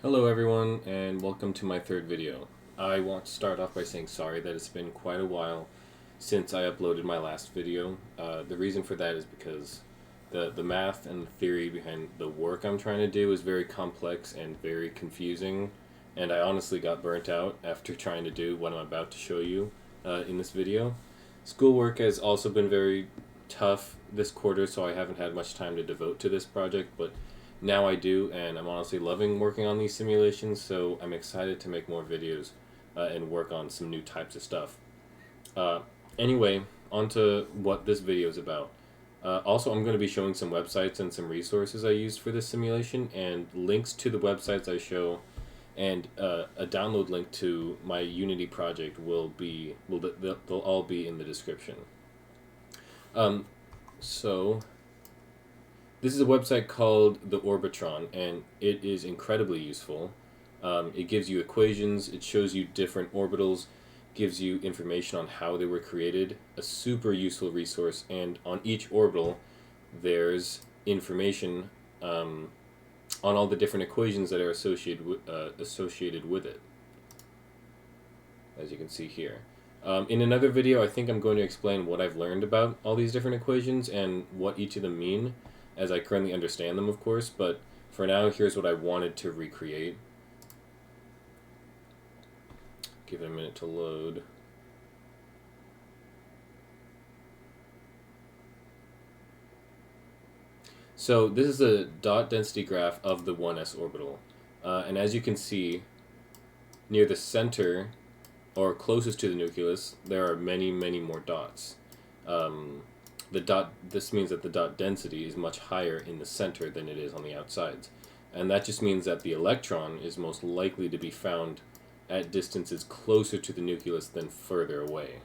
Hello everyone, and welcome to my third video. I want to start off by saying sorry that it's been quite a while since I uploaded my last video. The reason for that is because the math and the theory behind the work I'm trying to do is very complex and very confusing, and I honestly got burnt out after trying to do what I'm about to show you in this video. Schoolwork has also been very tough this quarter, so I haven't had much time to devote to this project, but now I do, and I'm honestly loving working on these simulations, so I'm excited to make more videos and work on some new types of stuff. Uh, anyway, on to what this video is about. Also, I'm going to be showing some websites and some resources I used for this simulation, and links to the websites I show, and a download link to my Unity project they'll all be in the description. Um, so this is a website called the Orbitron, and it is incredibly useful. It gives you equations, it shows you different orbitals, gives you information on how they were created, a super useful resource, and on each orbital there's information on all the different equations that are associated with it, as you can see here. In another video, I think I'm going to explain what I've learned about all these different equations and what each of them mean, as I currently understand them, of course, but for now, here's what I wanted to recreate. Give it a minute to load. So this is a dot density graph of the 1s orbital. And as you can see, near the center, or closest to the nucleus, there are many, many more dots. This means that the dot density is much higher in the center than it is on the outsides. And that just means that the electron is most likely to be found at distances closer to the nucleus than further away.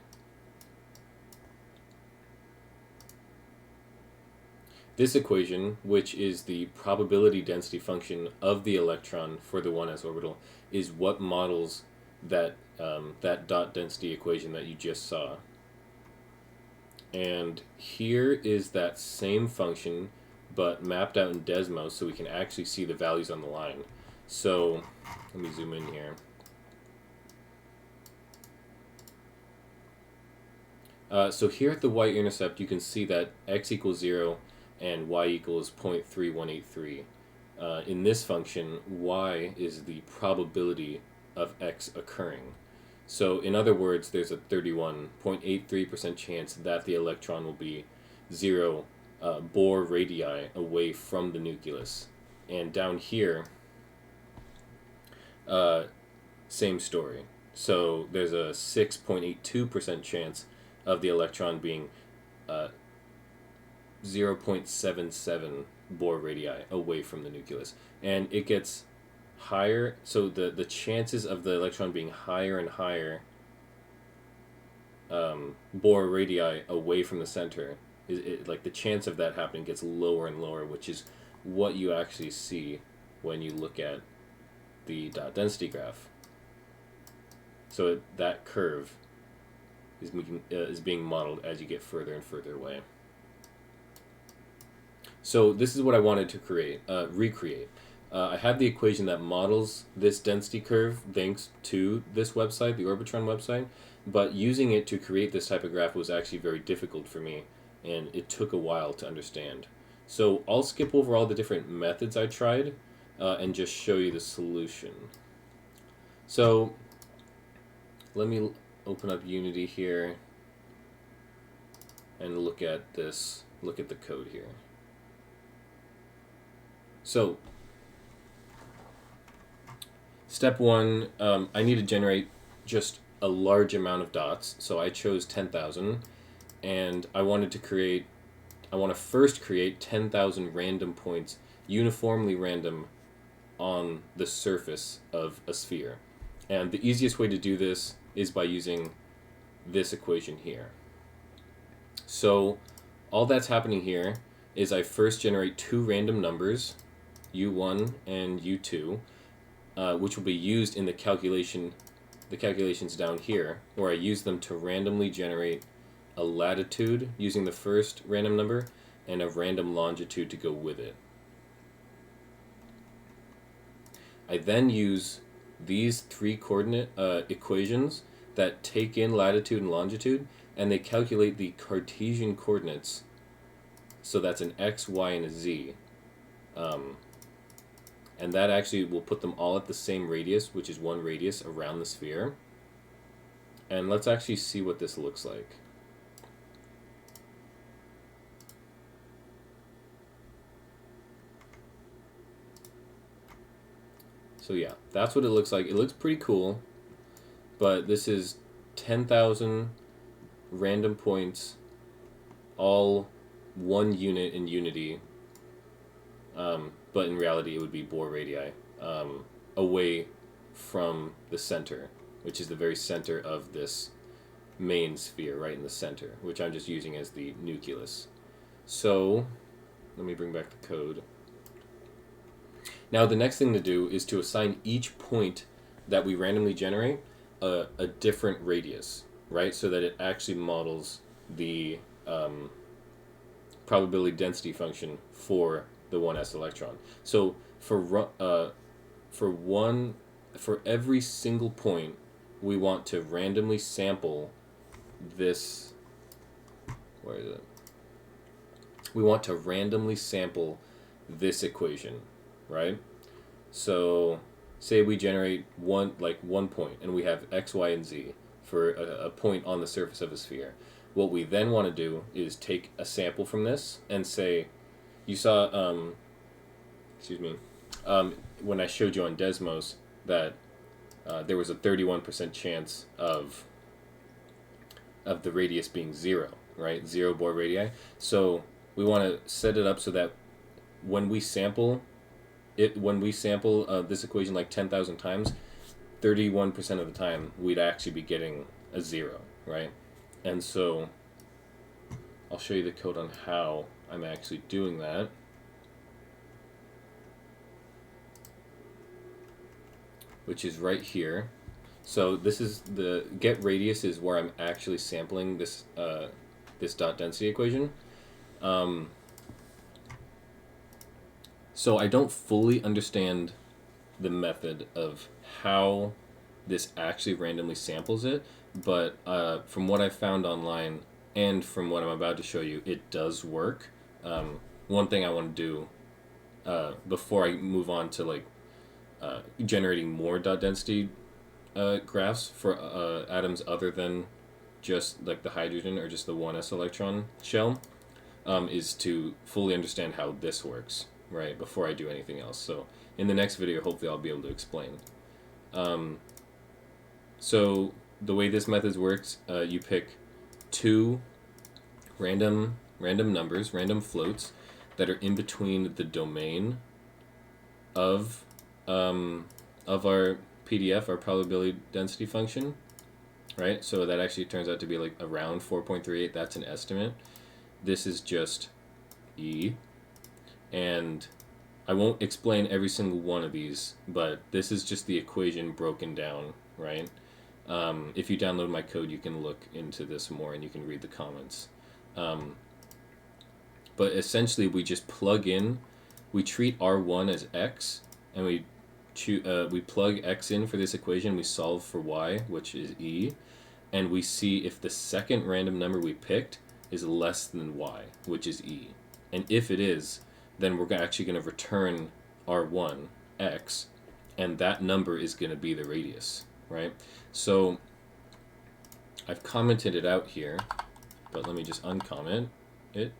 This equation, which is the probability density function of the electron for the 1s orbital, is what models that dot density equation that you just saw. And here is that same function, but mapped out in Desmos so we can actually see the values on the line. So let me zoom in here. So here at the y-intercept, you can see that x equals 0 and y equals 0.3183. In this function, y is the probability of x occurring. So in other words, there's a 31.83% chance that the electron will be 0 Bohr radii away from the nucleus. And down here, same story. So there's a 6.82% chance of the electron being 0.77 Bohr radii away from the nucleus. And it gets higher, so the chances of the electron being higher and higher Bohr radii away from the center, like the chance of that happening gets lower and lower, which is what you actually see when you look at the dot density graph. So that curve is being modeled as you get further and further away. So this is what I wanted to recreate. I have the equation that models this density curve thanks to this website, the Orbitron website, but using it to create this type of graph was actually very difficult for me, and it took a while to understand. So I'll skip over all the different methods I tried and just show you the solution. So let me open up Unity here and look at this, look at the code here. So step one, I need to generate just a large amount of dots, so I chose 10,000, and I want to first create 10,000 random points, uniformly random, on the surface of a sphere. And the easiest way to do this is by using this equation here. So all that's happening here is I first generate two random numbers, u1 and u2, which will be used in the calculations down here, where I use them to randomly generate a latitude using the first random number and a random longitude to go with it. I then use these three coordinate equations that take in latitude and longitude, and they calculate the Cartesian coordinates. So that's an x, y, and a z. And that actually will put them all at the same radius, which is one radius around the sphere. And let's actually see what this looks like. So yeah, that's what it looks like. It looks pretty cool, but this is 10,000 random points, all one unit in unity, but in reality it would be Bohr radii, away from the center, which is the very center of this main sphere, right in the center, which I'm just using as the nucleus. So let me bring back the code. Now the next thing to do is to assign each point that we randomly generate a different radius, right? So that it actually models the probability density function for the 1s electron. So for every single point, we want to randomly sample this. Where is it? We want to randomly sample this equation, right? So say we generate one point, and we have x, y, and z for a point on the surface of a sphere. What we then want to do is take a sample from this and say, you saw, when I showed you on Desmos that there was a 31% chance of the radius being 0, right? 0 Bohr radii. So we want to set it up so that when we sample this equation like 10,000 times, 31% of the time we'd actually be getting a 0, right? And so I'll show you the code on how I'm actually doing that. Which is right here. So this is the get radius is where I'm actually sampling this this dot density equation. So I don't fully understand the method of how this actually randomly samples it, but from what I found online and from what I'm about to show you, it does work. One thing I want to do before I move on to like generating more dot density graphs for atoms other than just like the hydrogen or just the 1s electron shell, is to fully understand how this works, right, before I do anything else. So in the next video, hopefully I'll be able to explain. So the way this method works, you pick two random numbers, random floats that are in between the domain of our PDF, our probability density function, right? So that actually turns out to be like around 4.38. That's an estimate. This is just E, and I won't explain every single one of these, but this is just the equation broken down, right? If you download my code, you can look into this more and you can read the comments. But essentially, we just plug in, we treat R1 as X, and we plug X in for this equation, we solve for Y, which is E, and we see if the second random number we picked is less than Y, which is E. And if it is, then we're actually going to return R1, X, and that number is going to be the radius, right? So I've commented it out here, but let me just uncomment it.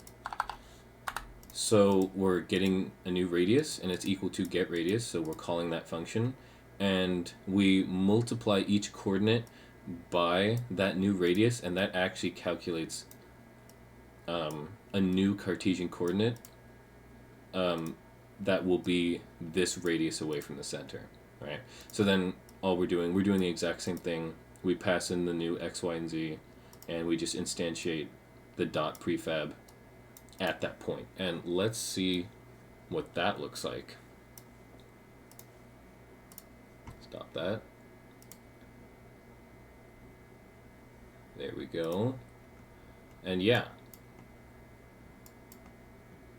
So we're getting a new radius, and it's equal to get radius, so we're calling that function. And we multiply each coordinate by that new radius, and that actually calculates a new Cartesian coordinate that will be this radius away from the center, right? So then all we're doing the exact same thing. We pass in the new x, y, and z, and we just instantiate the dot prefab at that point. And let's see what that looks like. Stop that. There we go. And yeah,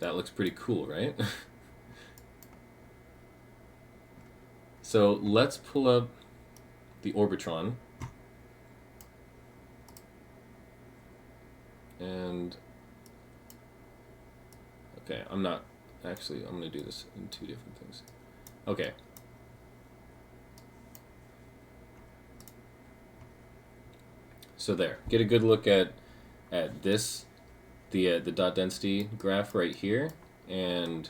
that looks pretty cool, right? So let's pull up the Orbitron. And okay, I'm going to do this in two different things. Okay. So there, get a good look at this, the dot density graph right here, and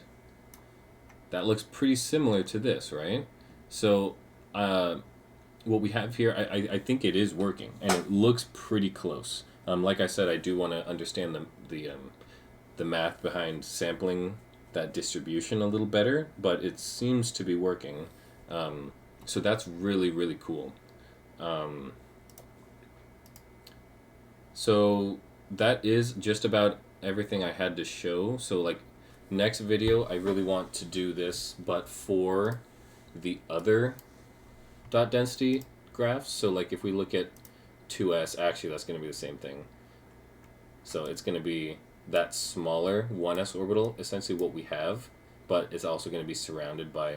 that looks pretty similar to this, right? So what we have here, I think it is working, and it looks pretty close. Like I said, I do want to understand the math behind sampling that distribution a little better, but it seems to be working. So that's really, really cool. So that is just about everything I had to show. So like next video, I really want to do this, but for the other dot density graphs. So like if we look at 2s, actually that's going to be the same thing. So it's going to be that smaller 1s orbital, essentially what we have, but it's also going to be surrounded by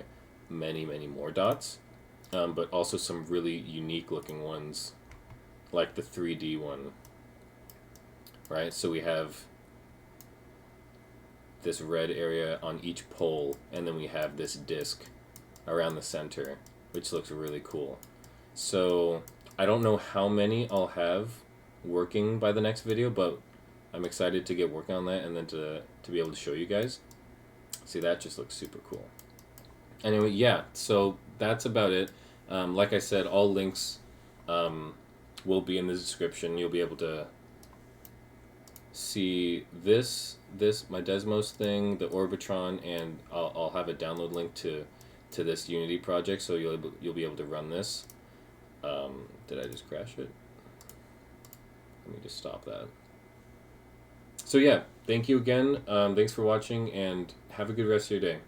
many, many more dots, but also some really unique looking ones, like the 3D one, right? So we have this red area on each pole, and then we have this disk around the center, which looks really cool. So I don't know how many I'll have working by the next video, but I'm excited to get working on that and then to be able to show you guys. See, that just looks super cool. Anyway, yeah, so that's about it. Like I said, all links will be in the description. You'll be able to see this my Desmos thing, the Orbitron, and I'll have a download link to this Unity project, so you'll be able to run this. Did I just crash it? Let me just stop that. So yeah, thank you again. Thanks for watching, and have a good rest of your day.